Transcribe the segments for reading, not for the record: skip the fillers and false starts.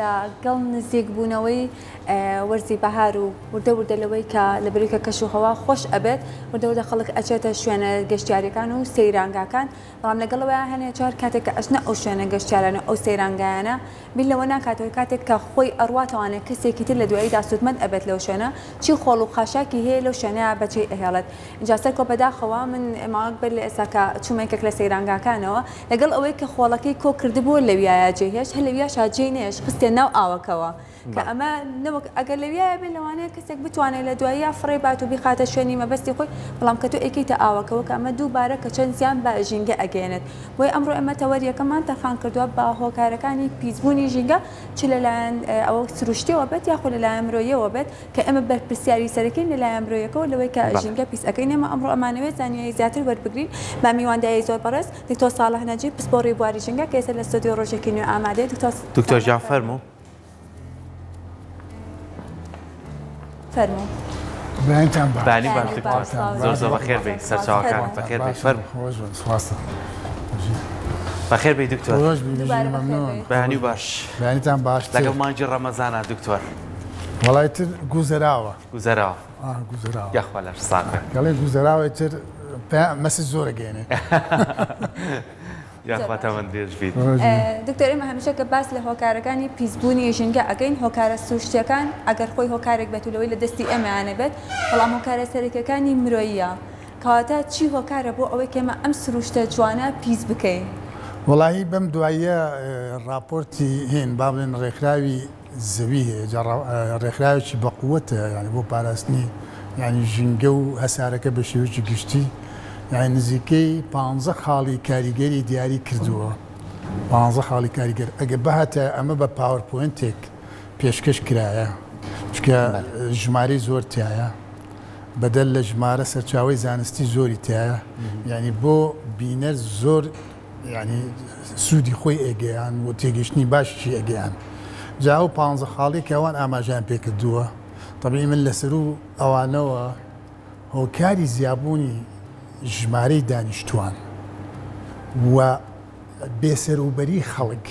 لەگەڵ نزیک بوونەوەی وەرزی بەهار و وردە لەوەی کە لە بریکە کەشوهەوا خۆش ئەبێت وردە خەڵک ئەچێتە شوێنە گەشتیاریەکان و سەیرانگاکان بەڵام لەگەڵەوەی هەنێ چوار کاتێک کە ئەچنە ئەو شوێنە گەشتیارانە ئەو سەیرانگایانە بیر لەوە ناکاتەوە کاتێک کە خۆی ئەڕواتەوانێت کەسێکی تر لە دواییدا سوودمەند ئەبێت لەو شوێنە چی خۆڵ و خاشاکی هەیە لەو شوێنەیە بەچی ئەهێڵێت اینجا سەر کۆپەداخەوە من ماوەک بەر لە ئێستا کە چوومێکێک لە سەیرانگاکانەوە لەگەڵ ئەوەی کە خۆڵەکەی کۆ کردبووە لەویایە جێهێش هە لەویاشا جێ نێش خستێ ناو ئاوەکەوە کە ئەمە ئەگەر لەویایە بێت لەوانەیە کەسێک بتوانێت لە دواییە فڕێ بات و بیخاتە شوێنی مەبەستی خۆی بەڵام کە تۆ ئەیکەیتە ئاوەکەوە کە ئەمە دووبارە کە چەند زیان بە ژینگە ئەگەێنێت بۆی ئەمڕۆ ئەمە تەوەریەکەمان تەخان کردووە بە هۆکارەکانی پیسبوونی ژینگە چ لەلایەن ئەوە سروشتیەوە بێت یاخۆ لەلایەن مرۆیەوە بێت کە ئەمە بەرپرسیاری سەرەکەی لەلایەن مرۆیەکەوە لەوەی کە ژینگە پیس ئەەکەین ئێمە ئەمڕۆ ئەمانەوێت زانیاری زیاتر وەربگرین با میواندایی زۆر بەڕێز دکتۆر ساڵح نەجیب پسپۆڕی بواری ژینگە کە ئێستا لە ستۆدیۆ ڕۆژێکی نوێ ئامادەیە دکتۆر ژیان فەرموو فەرموو بەیانتان بانی باش دکتۆر زۆر زۆر بەخێر بێ سەرچاوەکان بەخێر بێ فەرموو بەخێر بێ دکتۆر بەیانی باش بەیانیتان باش لەگەڵ مانجی ڕەمەزانە دکتۆر وەڵای تر گوزەراوە گوزەراوە گوزەراوە یاخوا لە ڕسانکە گەڵێ گوزەراوی تر مەسی زۆرە گەێنێ یاخوا تەمەند درێژ بیت دکتۆر ئێمە هەمیشە کە باس لە هۆکارەکانی پیسبوونی ژینگە ئەگەین هۆکارە سروشتیەکان ئەگەر خۆی هۆکارێک بێت و لەوەی لە دەستی ئەمەیانە بێت بەڵام هۆکارە سەرەکیەکانی مرۆییە کەواتە چی هۆکارە بۆ ئەوەی کە ئێمە ئەم سروشتە جوانە پیس بکەین وەڵایی بەم دواییە راپۆرتی هێن با بڵێن ڕێکخراوی زەوی هەیە ڕێکخراوێکی بەقووەتە یعنی بۆ پاراستنی یعنی ژینگە و هەسارەکە بە شێوەیەکی گشتی یعنی نزیکەی 15 خاڵی کاریگەری دیاری کردووە 15 خاڵی کاریگەر ئەگە بەهاتە ئەمە بە پاوەرپۆینتێک پێشکەش کرایە چکە ژمارەی زۆر تایە بەدەل لە ژمارە سەرچاوی زانستی زۆری تایە یعنی بۆ بینەر زۆر ینی سوودی خۆی ئێگەیان و تێگەشتنی باشی ئەگەیان جا و 15 خاڵی کەوان ئاماژیان پێکردووە طبیعی من لەسەر و ئەوانەوە هۆکاری زیابوونی ژمارەی دانیشتوان و بێسەروبەری خەڵک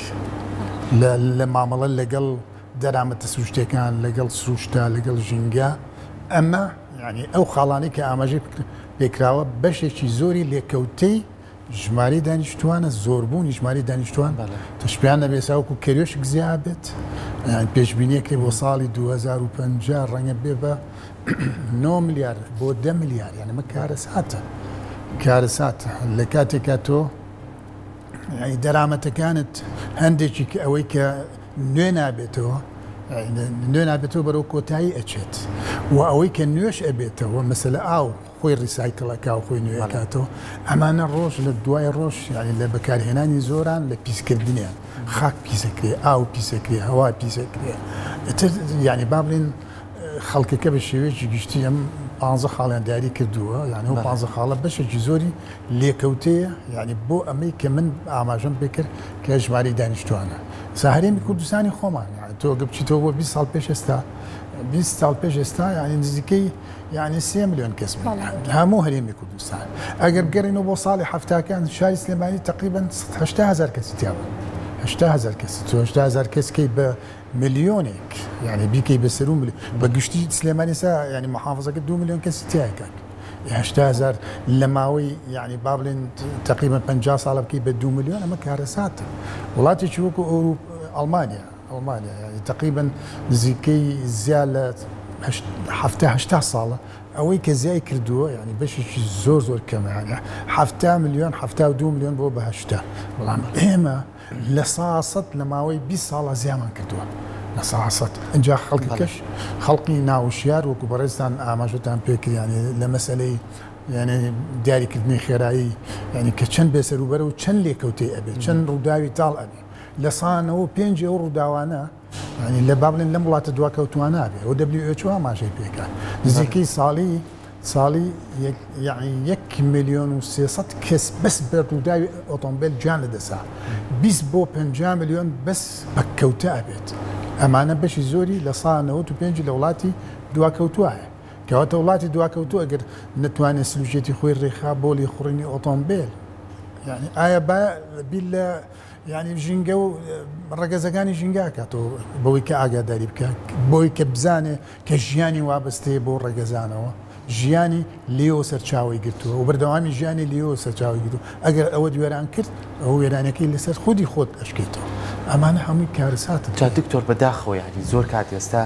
لە مامەڵە لەگەڵ دەرامەتە سروشتەکان لەگەڵ سروشتە لەگەڵ ژینگە ئەمە ینی ئەو خاڵانی کە ئاماژەی پێکراوە بەشێکی زۆری لێکەوتەی ژماری دانیشتوانە زۆربوونی ژماری دانیشتوان تەشپیان نەبێساوەکو کەروێشک زیابێت پێشبینیەکەی بۆ ساڵی 2050 ڕەنگە بێ بە 9 میلیارد بۆ 10 میلیارد یعنی ئەمە کارەساتە لە کاتێکا تۆ دەرامەتەکانت هەندێکی ئەوەی کە نوێ نابێتەوە بەرەو کۆتایی ئەچێت و ئەوەی کە نوێش ئەبێتەوە مەسەلە ئاو خۆی ڕیسایکڵەکە و خۆی نوێەکاتەوە ئەمانە ڕۆژ لە دوای ڕۆژ ینی لە بەکارهێنانی زۆران لە پیسکردنیان خاک پیسەکرێ ئاو پیسەکرێ هەوا پیسەکرێ ئەتر ینی با بڵێن خەڵکەکە بە شێوەیەکی گشتی ئەم 15 خاڵیان دیاری کردووە یعنی ئەو 15 خاڵە بەشێکی زۆری لێکەوتەیە یعنی بۆ ئەمەی کە من ئاماژەم بکرد کە ژماری دانیشتوانە ساهرێمی کوردستانی خۆمان تۆ گەبچیتەوە بۆ 20 ساڵ پێش ئێستا 20 ساڵ پێش ئێستا یعنی نزیکەی یعنی 3 میلیۆن کەس هەموو هەرێمی کوردستان ئەگەر گەڕینەوە بۆ ساڵی هەفتاکان شاری سلێمانی تقریبا 80000 کەسی تیاوە 80000 کەس 80000 کەسکەی بە ملیۆنێک یعنی بیکەی بەسەر و بە گشتی سلێمانی سا یعنی محافظەکە 2 میلیۆن کەسی تیاکات 80000 لە ماوەی یعنی با بڵێن تقریبا 50 ساڵ بکەی بە 2 میلیۆن ئەمە کارەساتە وڵاتێکی وەکو ئەڵمانیا یعنی تقریبا نزیکەی زیاد لە 70 ساڵە ئەوەی کە زیای کردووە یعنی بەشێکی زۆر کەمە یعنی 70 میلیۆن 72 میلیۆن بۆ بەهشتا بەڵام ئێمە لە ساسەد لە ماوەی 20 ساڵە زیامان کردووە لە ساسەد اینجا خەڵکیکەش خەڵقی ناوشیار وەکو بەڕێزتان ئاماژەتان پێکردیانی لە مەسەلەی یعنی دیاریکردنی خێرایی یعنی کە چەند بێسەروبەرە و چەند لێکەوتەی ئەبێت چەند ڕووداوی تاڵ ئەبێ لە سانەوە 5 ئەو ڕووداوانە ینی لە با بڵێن لەم وڵاتە دواکەوتوانە بێ ئەو WHO ئاماژەی پێکات نزیکەی ساڵی یعنی 1 میلیۆن و 300 کەس بەس بە ڕووداوی ئۆتۆمبیل گیان لەدەسا 20 بۆ 50 میلیۆن بەس بەکەوتە ئەبێت ئەمانە بەشی زۆری لە ساڵ 95 لە وڵاتی دواکەوتوایە کەواتە وڵاتی دواکەوتووە ئەگەر نەتوانێت سلوژێتی خۆی ڕێخا بۆ لێخوڕینی ئۆتۆمبیل یعنی ئایا بیر لە يعني ژینگە و ڕەگەزەکانی ژینگاکاتەوە بەوەی کە ئاگاداری بکە بۆی کە بزانێ کە ژیانی وابستەیە بۆ ڕێگەزانەوە ژیانی لێەوە سەرچاوی گرتووە و بەردەوامی ژیانی لێەوە سەرچاوی گرتو ئەگەر ئەوە دوێران کرد ئەو وێرانەکەی لەسەر خودی خۆت ئەشکێتەوە ئەمانە هەمووی کارەساتن. جا دکتۆر بەداخەوە یعنی زۆر کات ئێستا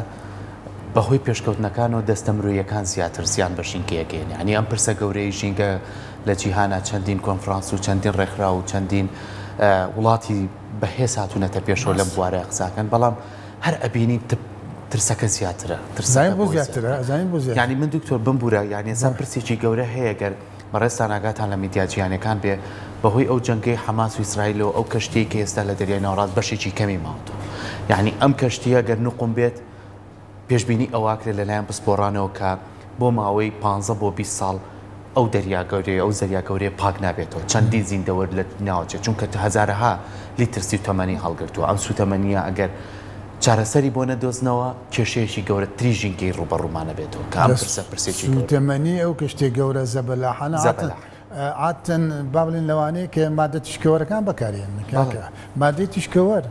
بەهۆی پێشکەوتنەکانەوە دەستە مرۆیەکان زیاتر زیان بە ژینگەیەکەین یعنی ئەم پرسە گەورەی ژینگە لە جیهانە چەندین کۆنفرانس و چەندین ڕێکخرا و چەندین وڵاتی بەهێز هاتوونەتە پێشەوە لەم بوارە قساکەن بەڵام هەر ئەبینی ترسەکە زیاترە ینی من دکتۆر بمبورە یعنی ئێستا پرسێکی گەورە هەیە گەر بەڕێستان ئاگاتان لە میدیا جیهانیەکان بێ بەهۆی ئەو جەنگەی حەماس و ئیسرائیلەوە ئەو کەشتەی کە ئێستا لە دەریای ناوەڕاست بەشێکی کەمی ماوەتەوە یعنی ئەم کەشتیە گەر نوقم بێت پێشبینی ئەواکرێت لەلایەن پسپۆڕانەوە کە بۆ ماوەی 15 بۆ 20 ساڵ ئەو دەریا گەورەیە ئەو زەریا گەورەیە پاک نابێتەوە چەندی زیندەوە لە ناوچێت چونکە هەزارەها لیتر سوتەمەنی هەڵگرتووە ئەم سوتەمەنیە ئەگەر چارەسەری بۆ نەدۆزنەوە کێشەیەکی گەورە تری ژینگەی ڕوبەڕوومانە بێتەوە کە ئەم پرسێکی سوتەمەنی ئەو کەشتێک گەورە زەبەلاحانە عاتن با بڵێن لەوانەیە کە مادە تیشکەوەرەکان بەکارێنن مادەی تیشکەوەر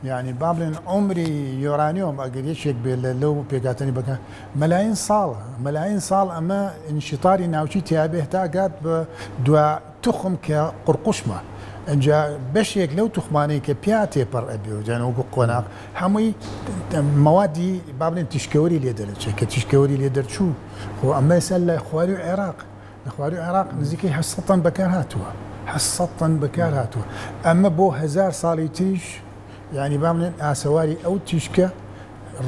يعني بابلين عمري يورانيوم اقل يشيك لو بيقاتني بكا ملايين صال اما انشطاري ناوشي تيابه تاقات بدوا تخم كقرقشمه انجا بشيك لو تخماني كبياتي بر ابيو جانو قناق حمي موادي بابلين تشكوري اللي درت كتشكوري اللي درت شو هو اما يسال اخواري العراق نزيكي حصه بكار هاتوا اما بو 1000 صالي تيش يعني بعمل سواري او تشكا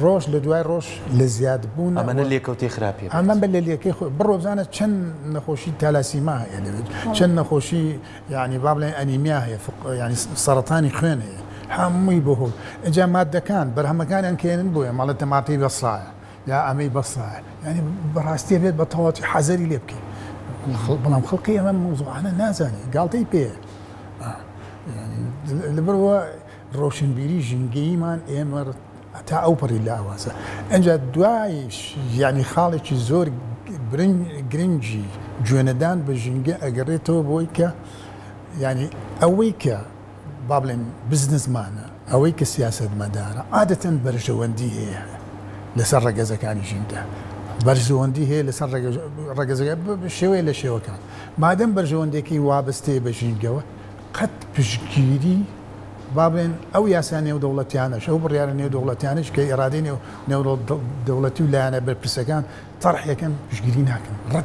روش لدواي روش لزياد بونا اما اللي كوتي خرابي اما باللي كي برو بزانا شن نخوشي تلاسيما يعني شن نخوشي يعني بعمل انيميا هي يعني سرطاني خين هي حمي بوه اجا ماده كان برهم كان كاين بويا مالته مارتي بصراع يا امي بصراع يعني براستي بيت بطواتي حذري ليبكي بلا خلقي امام موضوع انا نازاني قالتي بيه يعني البرو روشنبيري جنگيمان امر تا اوبري لا واسا انجا دوايش يعني خالك زور جرينجي جوندان بجنگي اقريتو بويكا يعني اويكا بابلين بزنس مان اويكا سياسه مدار عاده برجوندي هي لسر رجزكاني جندا برجوندي هي لسر رجزك بشوي لشوي كان بعدين برجوندي كي وابستي بجنگوا قد بشگيري بابين او ياساني ودولتيانه شو بريار نيو دولتيانش كي اراديني نيو دولتي ولا انا بالبرسكان طرح يكن بشجرين هكن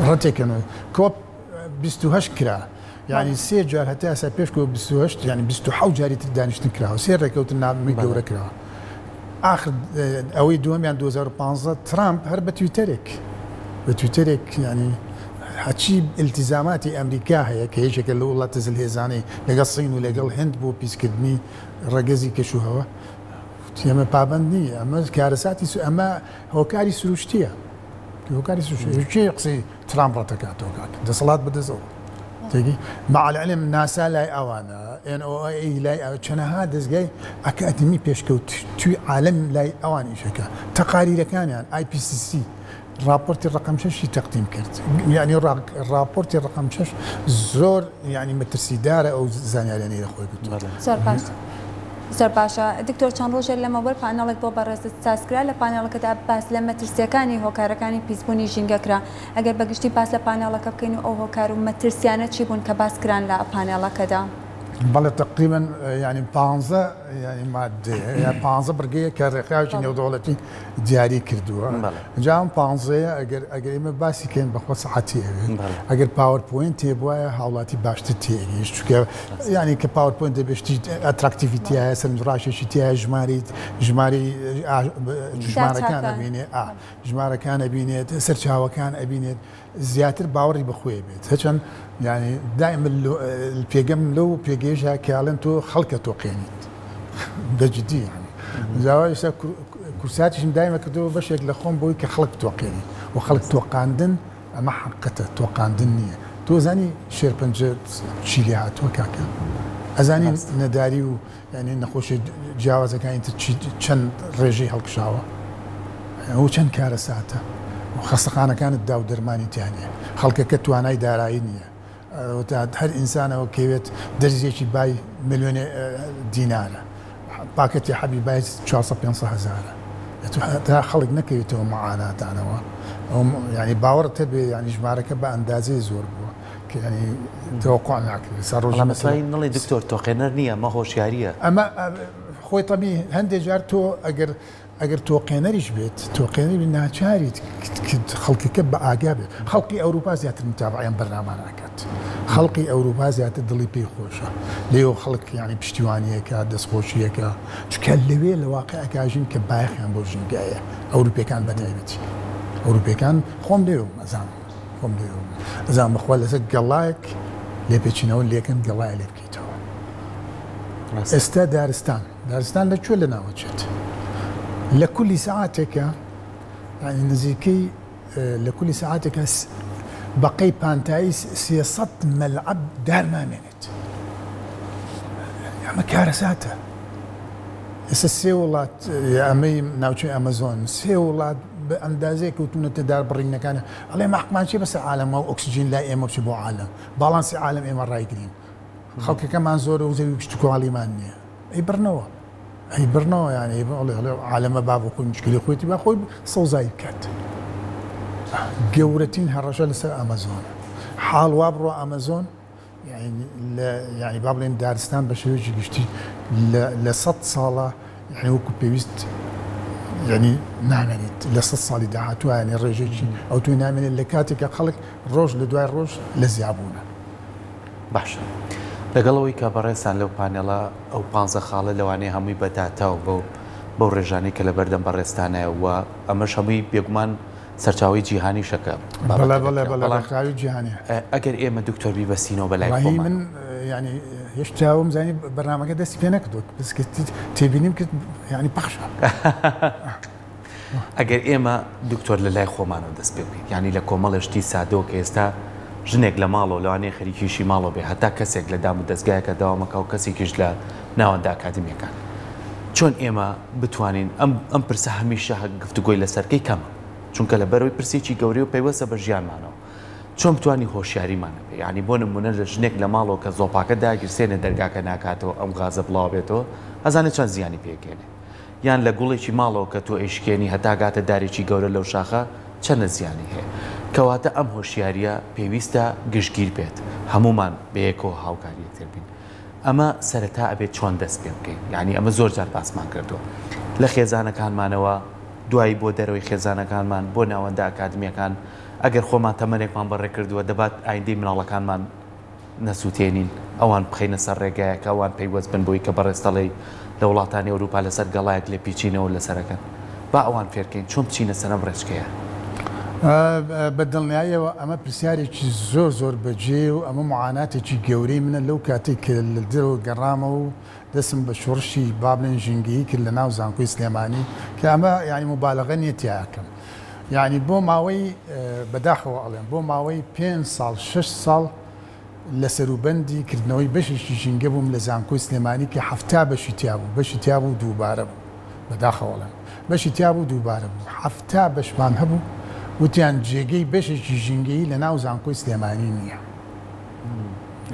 رتي كانوا كوب بستوهش كرا يعني سي جار حتى سابيشكو بستوهش يعني بستوحو جاري تدانش نكرا سير ركوتنا ميغو ركرا اخر اوي دوم يعني 2015 ترامب هرب بتويترك يعني حتشي التزاماتي امريكا هي كيشك اللي والله تزل هيزاني لقى الصين ولقى الهند بو بيسكدني رجزي كشو هوا تيما بابندني اما كارثاتي اما هو كاري سروشتيا هو كاري سروشتيا يقصي ترامب رتكاتو ده صلاه بدزو تيجي مع العلم ناسا لا اوانا ان او اي لا كان هذا جاي اكاديمي بيشكو تو عالم لا اواني شكا تقارير كان يعني اي بي سي سي رابورتي الرقم 6 تقديم كرت يعني الرابورتي الرقم 6 زور يعني مترسي داره او زانيالاني اخوي قلت زۆر باشە دکتۆر چەند ڕۆژێک لەمەوەر پانەڵێک بۆ بەڕێز سازکرا لە پانێڵەکەدا باس لە مەترسیەکانی هۆکارەکانی پیسبوونی ژینگەکرا ئەگەر بەگشتی باس لە پانێڵەکە بکەین و ئەو هۆکار و مەترسیانە چی بوون کە باسکران لە پانێڵەکەدا بله تقريبا يعني 15 يعني ماده يعني 15 برقيه كرقاوش نيو دولتي دياري كردوها جام 15 اگر ما باسي كان بخو صحتي اگر باوربوينت يبوا حالاتي باشت تيجي شو يعني كباوربوينت بيشتي اتراكتيفيتي هي سنجراش شتي جماري كان ابيني جماره كان ابيني سرچاو كان ابيني زياتر باوري بخوي بيت هچن يعني دائما البيجم لو بيجيجها كالنتو خلقه توقينيت بجدي يعني زواج كرساتي دائما كدو باش لخون بوي كخلق توقيني وخلق توقاندن ما حقته توقاندنيه تو زاني شيربنجر تشيليها توكاكا ازاني نداري يعني نخوش جاوز كان انت تشن ريجي هالكشاوه هو كان كارثاته وخاصة أنا كانت داو درماني تانية خلق كتواناي داراينية هەر ئینسانەوە کەوێت دەرزێکی بای ملیۆنێ دینارە باکەتی حەبی بای 400 هزارە تا خەڵک نەکەوێتەوە مەعاناتانەوە ینی باوەڕ هەبێ ینی ژمارەکە بە ئەندازەی زۆر بووە کە ینی تەوەقوع ناکرێت مەسای نڵی دکتۆر تۆقێنەر نییە مە هۆشیاریە ئەمە خۆی تەبی هەندێک جار تۆ ئەگەر تۆقێنەریش بێت تۆقێنەری ناچاریت خەڵکەکە بە ئاگا بێت خەڵکی ئەوروپا زیاتر متابعیان بەرنامە ناکات خەڵکی ئەوروپا زیاتر دڵی پێی خۆشە لێو خەڵک ینی پشتیوانیەکە دەستخۆشیەکە چکە لەوێ لە واقع ئەکاژین کە بایخیان بۆ ژینگایە ئەوروپیەکان بەتایبەتی ئەوروپیەکان خۆم لێو مەزان خۆم لێو ئەزان بەخوا لەسەر گەڵایەک لێپێچینەوە لێکن گەڵایە لێ بکەیتەوە ئێستا دارستان لەکوێ لە ناوەچێت لە کولی ساعاتێکە نزیکەی لە کولی ساعاتێکە بەقەی پانتایی 300 مەلعەب دارمامێنێت ئەمە کارەساتە ئێستا سێ وڵات ئەمەی ناوچەی ئەمەزۆن سێ وڵات بە ئەندازەیە کەوتونەتە دار بڕینەکانە ئەڵێ مەحکمان چی بەسەر عالەمە و ئۆکسیجین لای ئێمە بچ بۆ عالەم باڵانسی عالەم ئێمە ڕایگرین خەڵکەکەمان زۆرە و زەوی پشتکواڵیمان نییە ئەی بڕنەوە ئەی بڕنەوە یانێ بڵێ عالەمە با بۆ خۆی مشکلی خۆیتی با خۆی سەوزایی بکات گەورەترین هەڕەشە لەسەر ئەمەزۆن حاڵ وا بڕۆ ئەمەزۆن یعنی با بڵێن دارستان بە شێوەیەکی گشتی لە 100 ساڵە یعنی وەکو پێویست یعنی نامێنێت لە 100 ساڵی داهاتوە یعنی ڕێژێکی ئەو توی نامێنێت لە کاتێکە خەڵک ڕۆژ لە دوای ڕۆژ لە زیابوونە باشە لەگەڵەوەی کە بەڕێستان لەو پانێڵە ئەو 15 خاڵە لەوانەیە هەمووی بەداتاو بەو ڕێژانەی کە لە بەردەم بەڕێستانەیە و ئەمەش هەمووی بێگومان سەرچاوی جیهانی شەکە بەڵێ جیهانی ئەگەر ئێمە دکتۆر بیبەستینەوە بەلای خۆمان من ینی هێشتاوم زانی بەرنامەکە دەستی پێ نەکردوت بەسکە تێبینیم کرد ینی پەخشە ئەگەر ئێمە دکتۆر لە لای خۆمانەوە دەست پێ بکەین ینی لە کۆمەڵشتی سادۆ کە ئێستا ژنێک لە ماڵەوە لەوانەیە خەریکیشی ماڵەوە بێ هەتا کەسێک لە دام و دەستگایەکە داوامەکە و کەسێکیش لە ناوەندا ئاکادمیەکان چۆن ئێمە بتوانین ئەم پرسە هەمیشە گفتوگۆی لەسەرکەی کەمە چونکە لە بەرەوەی پرسێکی گەورەی و پەیوەستە بە ژیانمانەوە چۆن بتوانی هۆشیاریمانە بێ ینی بۆ نمونە لە ژنێک لە ماڵەوە کە زۆپاکە داگیرسێنە دەرگاکە ناکاتەوە ئەم غازە بڵاو بێتەوە ئەزانێت چەند زیانی پێکێنێ یان لە گوڵێکی ماڵەوە کە تۆ ئێشکێنی هەتاگاتە دارێکی گەورە لەو شاخە چەندە زیانی هەیە کەواتە ئەم هۆشیاریە پێویستە گشتگیر بێت هەمومان بەیەکەوە هاوکاری تربین ئەمە سەرەتا ئەبێت چۆن دەست پێ بکەین یعنی ئەمە زۆر جار باسمان کردووە لە خێزانەکانمانەوە دوایی بۆ دەرەوەی خێزانەکانمان بۆ ناوەندە ئاکادمیەکان ئەگەر خۆمان تەمەنێکمان بەڕێ کردووە دەبات ئایندەی مناڵەکانمان نەسووتێنین ئەوان بخەینە سەر ڕێگایەکە ئەوان پەیوەست بن بۆی کە بەڕێستەڵی لە وڵاتانی ئەوروپا لەسەر گەڵایەک لێ پیچینەوە لەسەرەکەن با ئەوان فێرکەین چۆن بچینە سەرم ڕێچکەیە بەدڵنیاییەوە ئەمە پرسیارێکی زۆر بەجێ و ئەمە معاناتێکی گەورەی منە لەو کاتێک کە لە دەرەوە گەڕامە و دەسم بە شۆڕشی بابلێن ژینگەیی کرد لە ناو زانکۆی سلێمانی کە ئەمە ینی مبالغە نیەتیاکەم یعنی بۆ ماوەی بەداخەوە ئەڵێن بۆ ماوەی 5 ساڵ 6 ساڵ لە سەروبەندی کردنەوەی بەشێکی ژینگە بووم لە زانکۆی سلێمانی کە 7 بەشی تیا بوو بەشی تیا بوو دووبارە بوو بەداخەوەڵێن بەشی تیا بوو دووبارە بوو 7 بەشمان هەبوو وتیان جێگەی بەشێکی ژینگەیی لە ناو زانکۆی سلێمانی نییە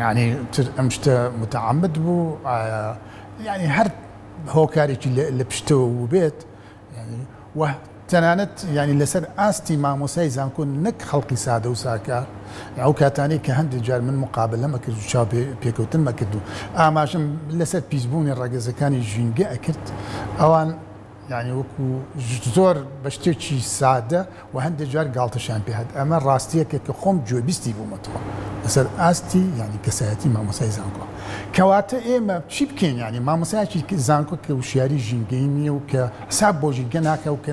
یعنی ئەم شتە متعەمد بوو یعنی هەر هۆکارێکی لە پشتەوە بوو بێت و تەنانەت ینی لەسەر ئاستی مامۆسای زانکۆ نەک خەڵقی سادە و ساکار ئەو کاتانی کە هەندێک جار من مقابل لەمە کرد و چاو پێکەوتن مەکرد و ئاماژم لەسەر پیسبوونی ڕەگەزەکانی ژینگە ئەکرد ئەوان یعنی وەکو زۆر بە شتێکی سادە و هەندێک جار گاڵتەشان پێهات ئەمە ڕاستیەکە کە خۆم گوێبیستی بوومەتەوە لەسەر ئاستی ینی کەسایەتی مامۆسای زانکۆ کەواتە ئێمە چی بکەین ینی مامۆسایکی زانکۆ کە وشیاری ژینگەی نییە و کە حساب بۆ ژینگە ناکە و کە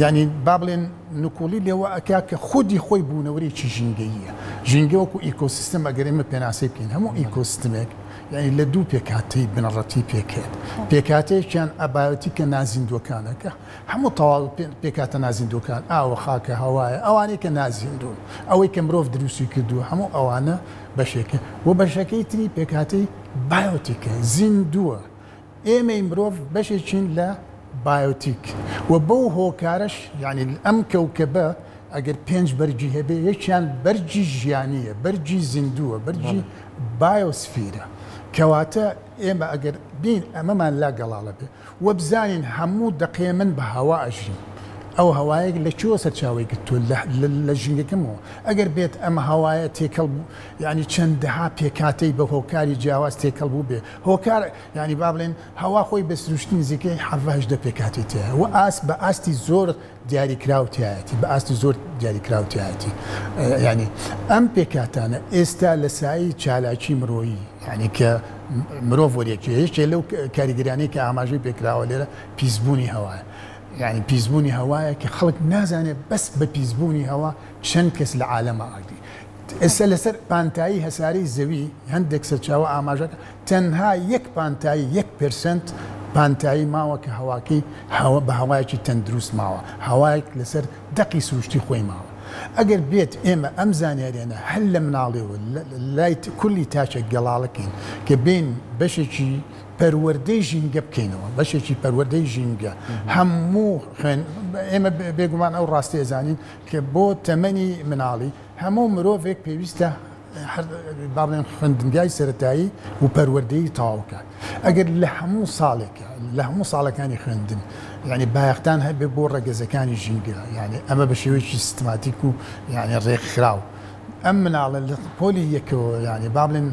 ینی با بڵێن نکۆڵی لێوە ئەکا کە خودی خۆی بوونەوەرێکی ژینگەییە ژینگە وەکو ئیکۆسیستم ئەگەر ئێمە پێناسەی بکەین هەموو ئیکۆسیستمێک یعنی لە دوو پێکاتەی بنەڕەتی پێکێت پێکاتەیەکیان ئەبایەتی کە نازیندوەکانەکە هەموو تەواو پێکاتە نازیندوەکان ئاوە خاکە هەوایە ئەوانەی کە نازیندون ئەوەی کە مرۆڤ دروستی کردووە هەموو ئەوانە بەشێکە و بەشەکەی تری پێکاتەی بایۆتیکە زیندووە ئێمەی مرۆڤ بەشێکین لە بایۆتیک و بەو هۆکارش یعنی ئەم کەوکەبە ئەگەر 5 بەرجی هەبێ یەکیان بەرجی ژیانیە بەرجی زیندووە بەرجی بایۆسفیرە کەواتە ئێمە ئەگەر بین ئەمەمان لا گەڵاڵە بێ وە بزانین هەموو دقێ من بە هەوا ئەژین ئەو هەوایەک لە چۆ سەرچاوی گرتووە لە ژینگەکەمەوە ئەگەر بێت ئەمە هەوایە تێکەڵ بوو ینی چەندەها پێکاتەی بە هۆکاری جیاواز تێکەڵ بوو بێ هۆکار ینی با بڵێن هەوا خۆی بە سروشتی نزیکەی 18 پێکاتی تەیە و بە ئاستی زۆر دیاریکراوتیایەتی بە ئاستی زۆر دیاریکراوتیایەتی ینی ئەم پێکاتانە ئێستا لە سایی چالاکی مرۆیی ینی کە مرۆڤ وەریەکی هیچ لەو کاریگەرانەی کە ئاماژەی پێکراوە لێرە پیسبوونی هەوایە يعني پیسبوونی هەوایە کە خەڵک نازانێت بەس بە پیسبوونی هەوا چەند کەس لە عالەمە ئاگری ئێستا لەسەر پانتایی هەساری زەوی هەندێک سەرچاوە ئاماژەکە تەنها یەک پانتایی 1% پانتایی ماوە کە هەواکەی بە هەوایەکی تەندروست ماوە هەوایەک لەسەر دەقی سروشتی خۆی ماوە ئەگەر بێت ئێمە ئەم زانیاریانە هەل لە مناڵێەوە لای کولی تاچە گەڵاڵەکەین کە بین بەشێکی پەروەردەی ژینگە بکەینەوە بەشێکی پەروەردەی ژینگە هەموو ئێمە بێگومان ئەو ڕاستی ئەزانین کە بۆ تەمەنی مناڵی هەموو مرۆڤێک پێویستە با بڵێن خوێندنگای سەرەتایی و پەروەردەی تەواوکە ئەگەر لە هەموو ساڵێکە لە هەموو ساڵەکانی خوێندن ینی بایەختان هەبێ بۆ ڕێگەزەکانی ژینگە ینی ئەمە بە شێوەیەکی سیستماتیک و ینی ڕێکخراو ئەم مناڵە لە پۆلی یەکەوە ینی با بڵێن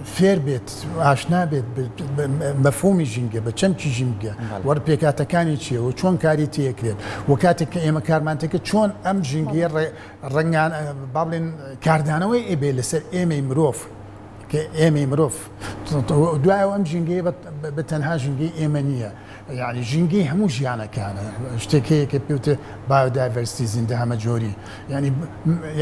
فێر بێت ئاشنا بێت مەفهومی ژینگە بە چەمکی ژینگە وەرە پێکاتەکانی چیەوە چۆن کاری تێکرێت و کاتێک کە ئێمە کارمانتەکە چۆن ئەم ژینگە ڕنگان با بڵێن کاردانەوەی ئێبێ لەسەر ئێمەی مرۆڤ کە ئێمەی مرۆڤ دوایەوە ئەم ژینگەیە بە تەنها ژینگەی ئێمە نییە یعنی ژینگەی هەموو ژیانەکانە شتێکەیە کە پێوتە بایۆدایڤەرسیتی زیندە هەمە جۆری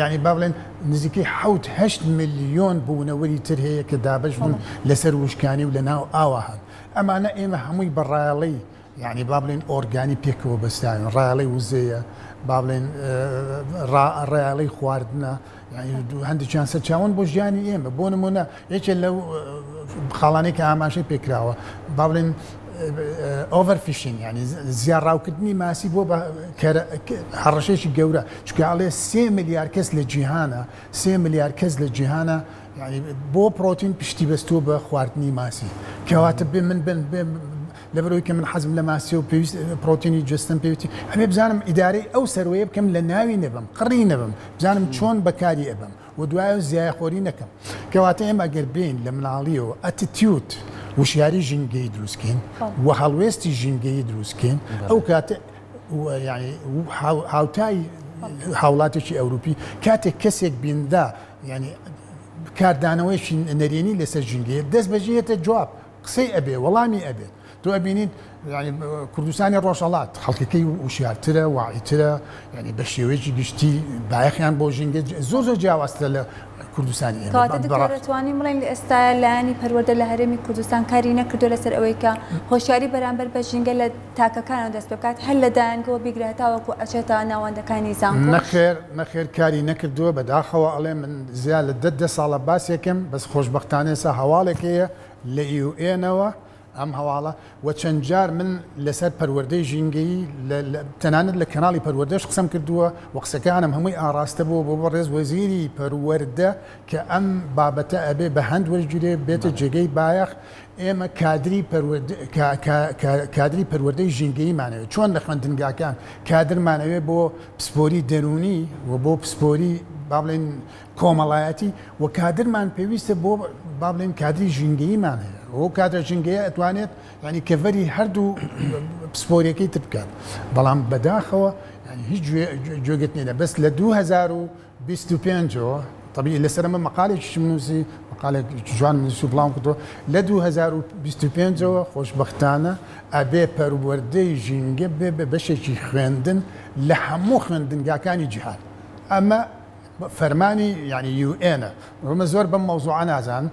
ینی با بڵێن نزیکەی 7-8 ملیۆن بوونەوەری تر هەیە کە دابش بوون لەسەر وشکانی و لە ناو ئاوا هەن ئەمانە ئێمە هەمووی بەڕایەڵی یعنی با بڵێن ئۆرگانی پێکەوە بەستاوین ڕایەڵی وزەیە با بڵێن ڕایەڵی خواردنە هەندێکیان سەرچاوان بۆ ژیانی ئێمە بۆ نمونە یەکێک لەو خاڵانەی کە ئاماژەی پێکراوە با بڵێن ئۆڤەرفیشینگ ینی زیارڕاوکردنی ماسی بۆ هەڕەشێکی گەورە چکاڵێ 3 ملیار کەس لە جیهانە 3 ملیار کەس لە جیهانە ینی بۆ پرۆتین پشتی بەستووە بە خواردنی ماسی کەواتە بێ من بن لەبەرەوەی کە من حەزم لە ماسی و پێویست پرۆتینی جستم پێویستی هەمێ بزانم ئیدارەی ئەو سەروەیە بکەم لە ناوی نەبم قڕی نەبم بزانم چۆن بەکاری ئەبم و دوایە زیایخۆری نەکەم کەواتە ئێمە ئەگەر بین لە مناڵیەوە ئەتیتیوت وشیاری ژینگەی دروستکەین و هەڵوێستی ژینگەی دروستکەین ئەو کاتە ینی هاوتای هاوڵاتێکی ئەوروپی کاتێک کەسێک بیندا ینی کاردانەوەیشی نەرێنی لەسەر ژینگەیە دەست بەجێتە جواب قسەی ئەبێ وەڵامی ئەبێت تۆ ئەبینیت ینی کوردستانی ڕۆژهەڵات خەڵکەکەی وشیارترە واعیترە ینی بە شێوەیەکی گشتی بایەخیان بۆ ژینگە زۆر جیاوازترە لە کوردستانی دەتوانین بڵێن ئێستا لایانی پەروەردە لە هەرێمی کوردستان کاری نەکردو لەسەر ئەوەی کە هۆشیاری بەرامبەر بە ژینگە لە تاکەکانەوە دەست بکات هەر لە دایانگەوە بیگرێتاوەکو ئەچێتە ناوەندەکانی زانکۆ نەخێر کاری نەکردووە بەداخەوە ئەڵێ من زیاد لە 10 ساڵە باسێکم بەس خۆشبەختانە ئێستا هەواڵێکەیە لە UN-ەوە ئەم هەواڵە و چەند جار من لەسەر پەروەردەی ژینگەی تەنانەت لە کەناڵی پەروەردەش قسەم کردووە و قسەکانم هەمووی ئاراستە بوو بۆ ڕێز وەزیری پەروەردە کە ئەم بابەتە ئەبێ بە هەند وەرگیرێ بێتە جێگەی بایەخ ئێمە کادری پەروەردەی ژینگەیمانەوێت چۆن لە خوێندنگاکان کادرمانەوێت بۆ پسپۆری دەرونی و بۆ پسپۆری با بڵێن کۆمەڵایەتی و کادرمان پێویستە بۆ با بڵێن کادری ژینگەیمان هەیە ئەو کادرە ژینگەیە ئەتوانێت ینی کەڤەری هەردوو پسپۆریەکەی تر بکات بەڵام بەداخەوە هیچ گوێگرت نیە بەس لە 2025ەوە طبیعی لەسەر ئەمە مەقالێکی منووسی مەقالێک جوان منووسی و بڵاو کردەوە لە 2025ەوە خۆشبەختانە ئەبێ پەروەردەی ژینگە بێ بە بەشێکی خوێندن لە هەموو خوێندنگاکانی جیهان ئەمە فەرمانی ینی UN-ە ئەمە زۆر بەم مەوزوعە نازان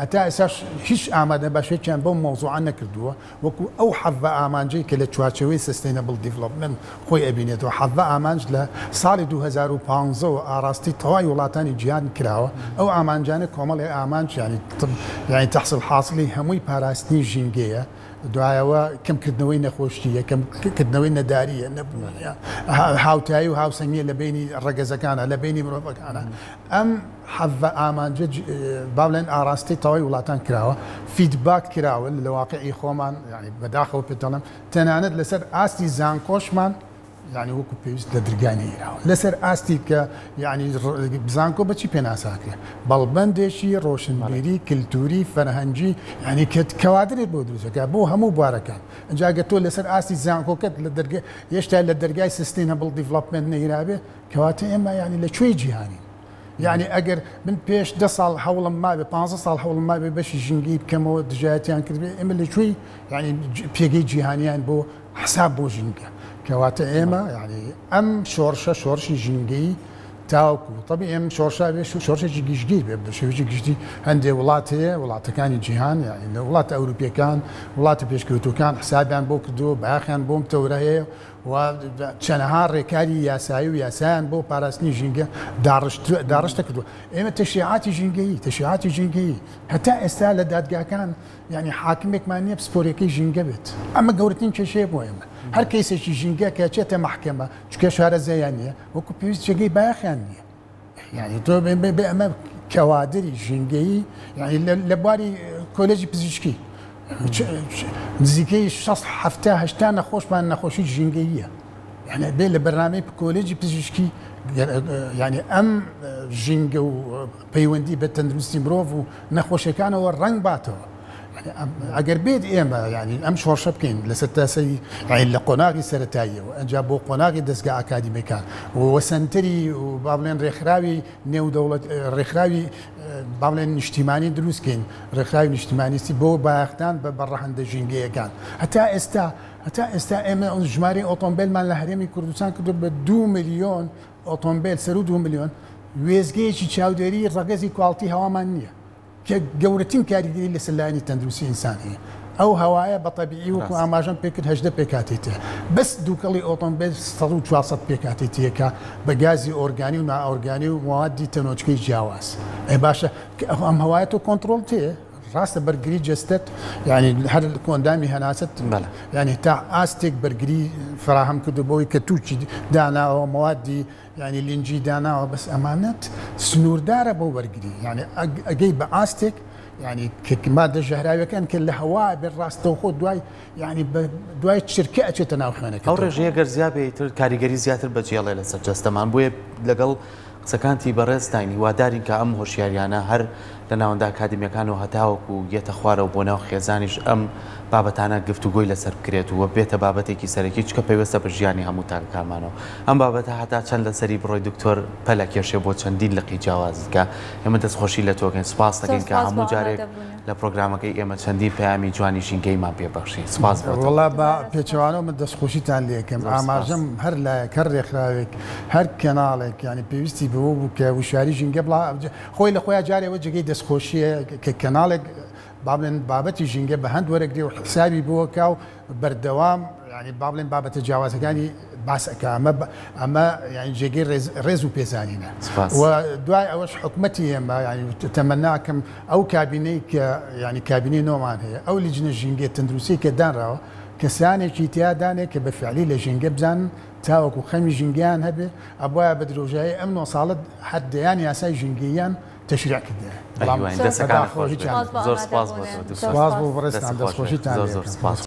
هەتا ئێساش هیچ ئامادە باشێکیان بەم مەوزوعە نەکردووە وەکو ئەو حەڤە ئامانجەی کە لە چوارچەوەی سستینەبڵ دیڤلۆپمنت خۆی ئەبینێتەوە حەڤە ئامانج لە ساڵی 2015ەوە ئاراستی تەواوی وڵاتانی جیهان کراوە ئەو ئامانجانە کۆمەڵی ئامانج ینی تەحصیل حاصلی هەمووی پاراستنی ژینگەیە دوایەوە کەمکردنەوەی نەخۆشیە کەمکردنەوەی نەداریە نەبوونە هاوتایی و هاوسەنگیە لە بینی ڕێگەزەکانە لە بینی مرۆڤەکانە ئەم حەڤە ئامانجە با بڵێن ئاراستی تەواوی وڵاتان کراوە فیدباک کراوە لە واقعی خۆمان ینی بەداخەوە پێ دەڵێم تەنانەت لەسەر ئاستی زانکۆشمان يعني وەکو پێویست لە درگانی هێراوە لەسەر ئاستی کە یعنی بزانکۆ بەچی پێناساکە بەڵبندێکی ڕۆشنبیری کللتوری فەرهەنگی ینی کەوادرێت بۆ دروستەکە بۆ هەموو بوارەکان ئەجاگە تۆ لەسەر ئاستی زانکۆکەت لە هێشتا لە دەرگای سستینەبڵ دیڤلۆپمنت نەهێرابێ کەواتە ئێمە ینی لەکوێی جیهانی يعني ئەگەر من پێش 10 ساڵ هەوڵم مابێ 15 ساڵ هەوڵم مابێ بەشی ژینگەی بکەمەوە دژایەتیان کردبێ ئێمە لەکوێی ینی پێگەی جیهانیان بۆ حساب بۆ ژینگە کەواتە ئێمە ینی ئەم شۆڕشی ژینگەی تاوکو طبی ئێم شۆڕشا بێ شۆڕشێکی گشتگیر بێ بە شێوەیەکی گشتی هەندێک وڵات هەیە وڵاتەکانی جیهان یعنی لە وڵاتە ئەوروپیەکان وڵاتە پێشکەوتوەکان حسابیان بۆ کردو باخیان بۆم تەورە هەیە و چەندەها ڕێکاری یاسایی و یاسایان بۆ پاراستنی ژینگە داڕشتە کردووە ئێمە تەشریعاتی ژینگەیی هەتا ئێستا لە دادگاکان ینی حاکمێکمان نییە پسپۆرەکەی ژینگە بێت ئەمە گەورەترین کێشەیە بۆ ئێمە هەر کەیسێکی ژینگە کە چێتە مەحکەمە چکە شارەزایان نییە وەکو پێویست جێگەی باخیان نییە یعنی تۆ بێ ئەمە کەوادری ژینگەیی ینی لە بواری کۆلێجی پزیشکی نزیکەی 60-70 نەخۆشمان نەخۆشی ژینگەییە یعنی بێ لە بەرنامەی کۆلێجی پزیشکی یعنی ئەم ژینگە و پەیوەندی بە تەندروستی مرۆڤ و نەخۆشیەکانەوە ڕنگ باتەوە ئەگەر بێت ئێمە ینی ئەم شۆڕشە بکەین لەسەر تاسەی لە قۆناغی سەرەتاییەوە ئەنجا بۆ قۆناغی دەستگا ئاکادیمیەکان وەسەنتری و با بڵێن ڕێکخراوی نێودەوڵەت ڕێکخراوی با بڵێن نیشتیمانی دروستکەین ڕێکخراوی نیشتیمانیستی بۆ بایەختان بە بەڕەهەندە ژینگەیەکان هەتا ئێستا ئێمە ژمارە ئۆتۆمبیلمان لە هەرێمی کوردستان کردو بە 2 ملیۆن ئۆتۆمبیل سەر و 2 ملیۆن وێزگەیەکی چاودێری ڕەگەزی کوالتی هەوامان نییە کە گەورەترین کاریگەری لە سەلانی تەندروستی ئینسانیە ئەو هەوایە بە تەبیعی وەکو ئاماژەم پێکرد 18 پێکاتێتە بەس دووکەڵی ئۆتۆمبیل 400 پێکاتێتیەکە بە گازی ئۆرگانی و نائۆرگانی و موادی تەنۆچکەی جیاواز ئەی باشە ئەم هەوایە تۆ کۆنتڕۆڵ تێ ڕاستە بەرگری جستت ینی هەر کۆندامی هەناست ینی تا ئاستێک بەرگری فراهەم کردو بۆی کە تووچی داناوە موادی ینی لینجی داناوە بەس ئەمانەت سنووردارە بۆ وەرگری ینی ئەگەی بە ئاستێک ینی مادە ژەهراویەکان کە لە هەوا بێ ڕاستەوە خۆ دوای ینی دوای چرکە ئەچێتە ناو خوێنەکە ئەو ڕێژەیە گەر زیاتر کاریگەری زیاتر بەجێڵێ لەسەر جەستەمان بۆیە لەگەڵ قسەکانتی بەڕێزداینی وادارین کە ئەم هۆشیاریانە هەر لە ناوەندا ئاکادیمیەکان و هەتاوەکو یەتە خوارەوە بۆ ناو خێزانیش ئەم بابەتانە گفتوگۆی لەسەر بکرێت و بێتە بابەتێکی سەرەکی چکە پێویستە بە ژیانی هەموو تاکارمانەوە ئەم بابەتە هەتا چەند لەسەری بڕۆی دکتۆر پەلە کێشێ بۆ چەندین لقی جیاوازکە ئێمە دەستخۆشی لە تۆکەین سپاس دەکەین کە هەموو جارێک لە پرۆگرامەکەی ئێمە چەندی پەیامی جوانی ژینگەیمان پێبەخشی سپاس وڵا بە پێچەوانەوە من دەستخۆشیتان لێکم ئاماژەم هەر لایەک هەر ڕێکخراوێک هەر کەناڵێک ینی پێویستی بەوە بوو کە وشاری ژینگە بڵا خۆی لە خۆیان جارێەوە جگەی دەستخۆشیە کە کەناڵێک با بڵێن بابەتی ژینگە بە هەند وەرەگری و حسابی بووەکە و بەردەوام ینی با بڵێن بابەتە جیاوازەکانی باسەکە ئەمە ینی جێگەی ڕێز و پێزانینە و دوای ئەوەش حکومەتی ئێمە ینی تەمەناکەم ئەو کابینەی کە ینی کابینەی نۆمان هەیە ئەو لیجنە ژینگە تەندروستی کە دانراوە کەسانێکی تیادانێک کە بە فعلی لە ژینگە بزانن تاوەکو خەمی ژینگیان هەبێ ئەبواە بە درۆژایی ئەم 9 ساڵت هەردەیان یاسای ژینگەیان تشریع کردێ دەستەکان زۆر سپاس بۆ بۆ بڕێستان دەستخۆشیتان